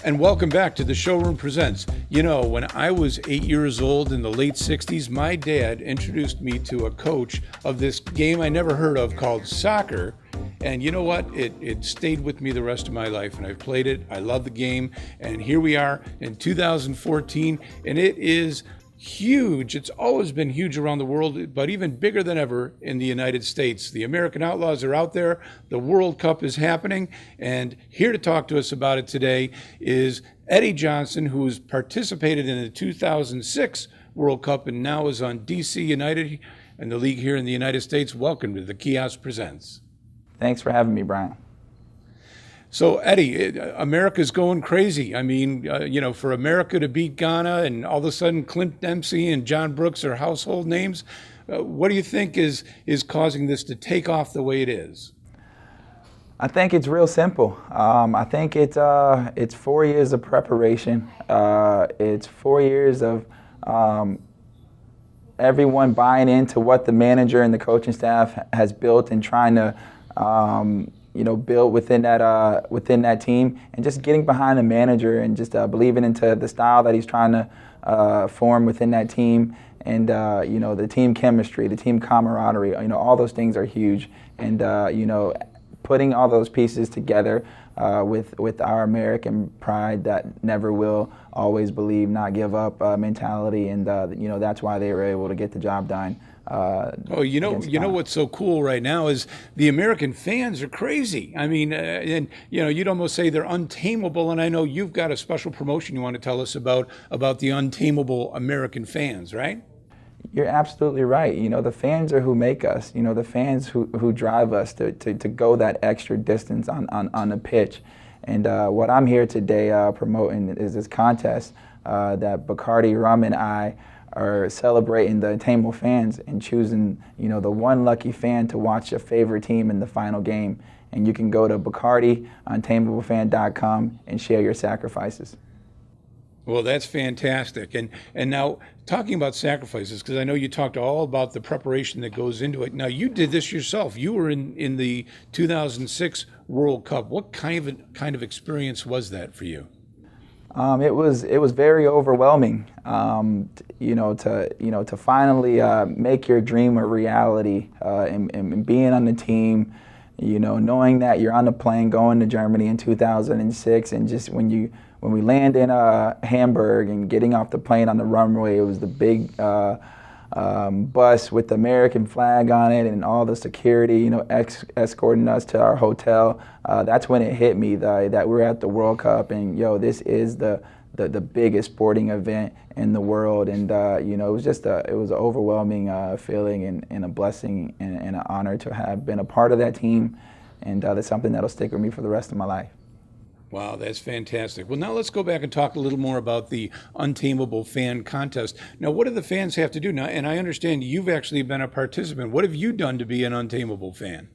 And welcome back to the Showroom Presents. You know, when I was 8 years old in the late 60s, my dad introduced me to a coach of this game I never heard of called soccer. And you know what? It stayed with me the rest of my life, and I've played it. I love the game. And here we are in 2014, and it is huge. It's always been huge around the world, but even bigger than ever in the United States. The American Outlaws are out there. The World Cup is happening. And here to talk to us about it today is Eddie Johnson, who's participated in the 2006 World Cup and now is on DC United and the league here in the United States. Welcome to the Kiosk Presents. Thanks for having me, Brian. So, Eddie, America's going crazy. I mean, for America to beat Ghana and all of a sudden Clint Dempsey and John Brooks are household names, what do you think is causing this to take off the way it is? I think it's real simple. I think it's 4 years of preparation. It's 4 years of everyone buying into what the manager and the coaching staff has built and trying to build within that team, and just getting behind the manager and just believing into the style that he's trying to form within that team, and the team chemistry, the team camaraderie. All those things are huge, and putting all those pieces together with our American pride that never will, always believe, not give up mentality, and that's why they were able to get the job done. You know what's so cool right now is the American fans are crazy. I mean, you'd almost say they're untamable. And I know you've got a special promotion you want to tell us about the untamable American fans, right? You're absolutely right. The fans are who make us. The fans who drive us to go that extra distance on the pitch. And what I'm here today promoting is this contest that Bacardi Rum and I are celebrating the Untamable fans and choosing, the one lucky fan to watch your favorite team in the final game. And you can go to BacardiUntamableFan.com and share your sacrifices. Well, that's fantastic. And now, talking about sacrifices, because I know you talked all about the preparation that goes into it. Now, you did this yourself. You were in the 2006 World Cup. What kind of experience was that for you? It was very overwhelming, to finally make your dream a reality, and being on the team, knowing that you're on the plane going to Germany in 2006, and just when we land in Hamburg and getting off the plane on the runway, it was the big bus with the American flag on it and all the security, escorting us to our hotel. That's when it hit me that we're at the World Cup, and this is the biggest sporting event in the world, and it was an overwhelming feeling and a blessing and an honor to have been a part of that team, and that's something that'll stick with me for the rest of my life. Wow, that's fantastic. Well, now let's go back and talk a little more about the Untamable Fan Contest. Now, what do the fans have to do now? And I understand you've actually been a participant. What have you done to be an Untamable fan?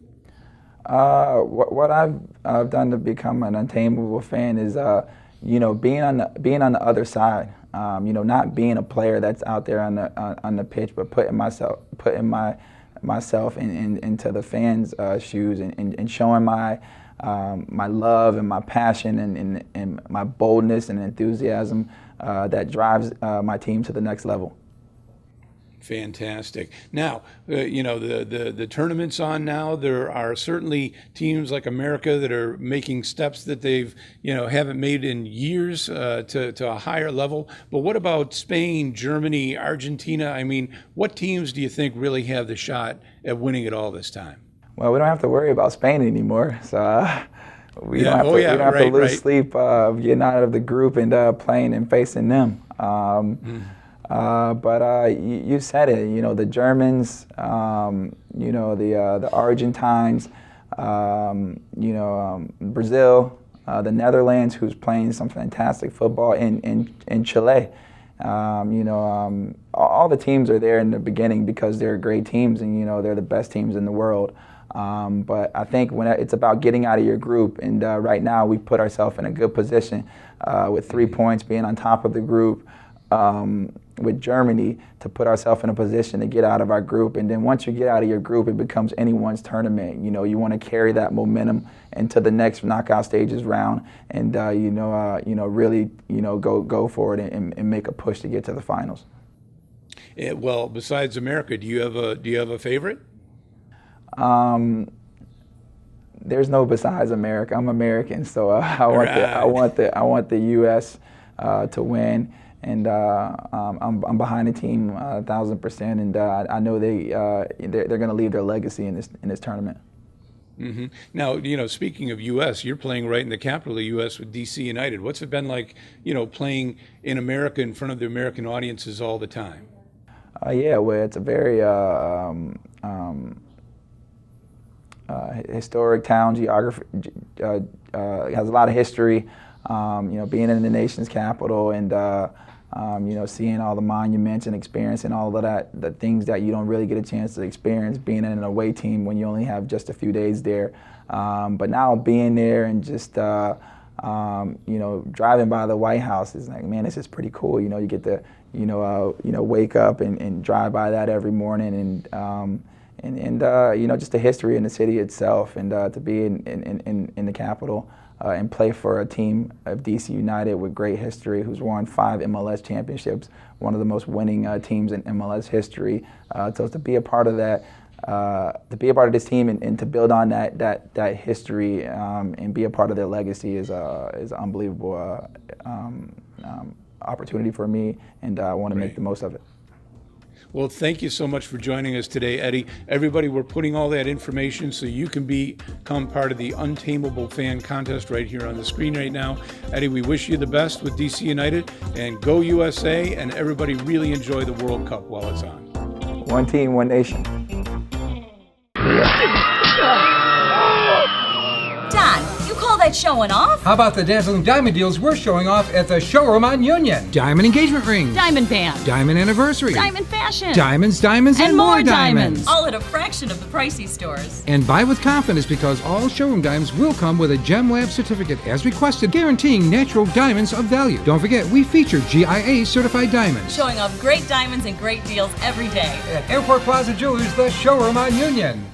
What I've done to become an Untamable fan is, being on the other side. Not being a player that's out there on the pitch, but putting myself into the fans' shoes and showing my love and my passion and my boldness and enthusiasm that drives my team to the next level. Fantastic. Now, the tournament's on now. There are certainly teams like America that are making steps that they've, haven't made in years to a higher level. But what about Spain, Germany, Argentina? I mean, what teams do you think really have the shot at winning it all this time? Well, we don't have to worry about Spain anymore, so we don't have to lose sleep getting out of the group and playing and facing them. But you said it, the Germans, the Argentines, Brazil, the Netherlands, who's playing some fantastic football in Chile. All the teams are there in the beginning because they're great teams, and they're the best teams in the world. But I think when it's about getting out of your group, and right now we put ourselves in a good position with 3 points, being on top of the group. with Germany to put ourselves in a position to get out of our group. And then once you get out of your group, it becomes anyone's tournament. You know, you want to carry that momentum into the next knockout stages round, and really go for it and make a push to get to the finals. Well, besides America, do you have a favorite? There's no besides America. I'm American, so I want the U.S. To win. And I'm behind the team 1,000%, and I know they're going to leave their legacy in this tournament. Mm-hmm. Now, speaking of U.S., you're playing right in the capital of the U.S. with D.C. United. What's it been like, playing in America in front of the American audiences all the time? Yeah, well, it's a very historic town. Geography has a lot of history. Being in the nation's capital and seeing all the monuments and experiencing all of that, the things that you don't really get a chance to experience being in an away team when you only have just a few days there. But now being there and just driving by the White House is like, man, this is pretty cool. You get to wake up and drive by that every morning, and just the history in the city itself, and to be in the capital. And play for a team of DC United with great history, who's won 5 MLS championships, one of the most winning teams in MLS history. So to be a part of that, to be a part of this team and to build on that history and be a part of their legacy is an unbelievable opportunity for me, and I want to make the most of it. Well, thank you so much for joining us today, Eddie. Everybody, we're putting all that information so you can become part of the Untamable Fan Contest right here on the screen right now. Eddie, we wish you the best with DC United, and go USA, and everybody really enjoy the World Cup while it's on. One team, one nation. Don, you call that showing off? How about the dazzling diamond deals we're showing off at the Showroom on Union? Diamond engagement rings. Diamond band. Diamond anniversary. Diamond fashion. Diamonds, diamonds, and more diamonds. All at a fraction of the pricey stores. And buy with confidence because all Showroom diamonds will come with a Gem Lab certificate as requested, guaranteeing natural diamonds of value. Don't forget, we feature GIA certified diamonds. Showing off great diamonds and great deals every day. At Airport Plaza Jewelers, the Showroom on Union.